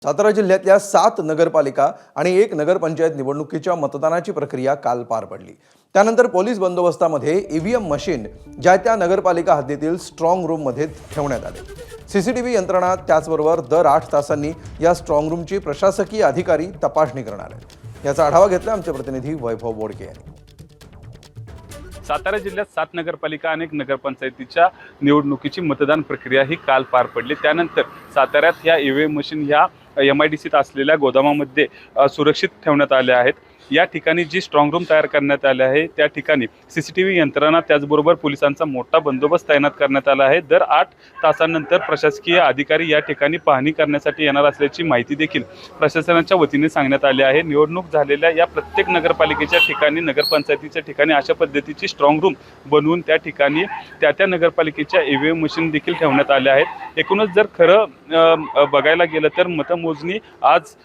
सातारा जिल्ह्यातल्या 7 नगरपालिका आणि 1 नगरपंचायत निवडणुकीच्या मतदानाची प्रक्रिया काल पार पडली। त्यानंतर पोलीस बंदोबस्तामध्ये ईव्हीएम मशीन ज्या त्या नगरपालिका हद्दीतील स्ट्रॉंग रूममध्ये ठेवण्यात आले। सीसीटीव्ही यंत्रणा त्याचबरोबर दर 8 तासांनी या स्ट्रॉंग रूमची प्रशासकीय अधिकारी तपासणी करणार आहेत। याचा आढावा घेतला आमचे प्रतिनिधी वैभव बोडके यांनी। सातारा जिल्ह्यात 7 नगरपालिका आणि 1 नगरपंचायतीच्या निवडणुकीची मतदान प्रक्रिया ही काल पार पडली। त्यानंतर साताऱ्यात ह्या ईव्हीएम मशीन ह्या MIDCत असलेल्या गोदामामध्ये सुरक्षित ठेवण्यात आल्या आहेत। या ठिकाणी जी स्ट्रॉंग रूम तयार करण्यात आले आहे त्या ठिकाणी सीसीटीव्ही यंत्रणा त्याचबरोबर पोलिसांचा मोठा बंदोबस्त तैनात करण्यात आला आहे। दर 8 तासांनंतर प्रशासकीय अधिकारी या ठिकाणी पाहणी करण्यासाठी येणार असल्याची माहिती देखील प्रशासनाच्या वतीने सांगण्यात आली आहे। निवडणूक झालेल्या या प्रत्येक नगरपालिकेच्या ठिकाणी नगरपंचायतीच्या ठिकाणी अशा पद्धतीची स्ट्रॉंग रूम बनवून त्या ठिकाणी त्या नगरपालिकेच्या ईव्हीएम मशीन देखील ठेवण्यात आल्या आहेत। एकूणच जर खरं बघायला गेलं तर मतमोजणी आज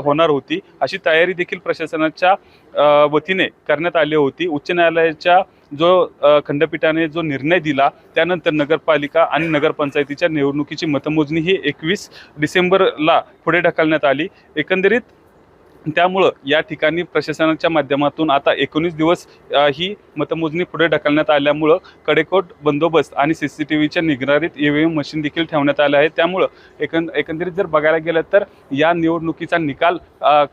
होणार होती अशी तयारी देखील प्रशासनाच्या वतीने करण्यात आली होती। उच्च न्यायालयाच्या जो खंडपीठाने जो निर्णय दिला त्यानंतर नगरपालिका आणि नगरपंचायतीच्या निवडणुकीची मतमोजणी ही 21 डिसेंबरला पुढे ढकलण्यात आली। एकंदरीत त्यामुळे या ठिकाणी प्रशासनाच्या माध्यमातून आता 19 दिवस ही मतमोजणी पुढे ढकलण्यात आल्यामुळे कडेकोट बंदोबस्त आणि सीसीटीव्हीच्या निगराणीत ईव्हीएम मशीन देखील ठेवण्यात आले आहे। त्यामुळे एकंदरीत जर बघायला गेलं तर या निवडणुकीचा निकाल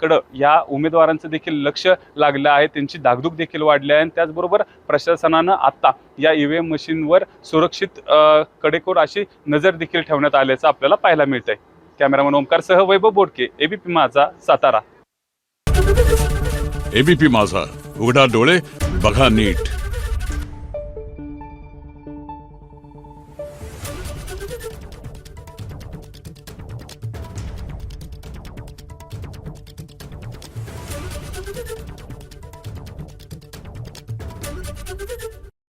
कडे या उमेदवारांचं देखील लक्ष लागलं आहे, त्यांची धाकधूक देखील वाढली आहे। त्याचबरोबर प्रशासनानं आता या ईव्हीएम मशीनवर सुरक्षित कडेकोट अशी नजर देखील ठेवण्यात आल्याचं आपल्याला पाहायला मिळतंय। कॅमेरामन ओमकारसह वैभव बोडके, ABP माझा, सातारा। ABP माझा, उघडा डोळे बघा नीट।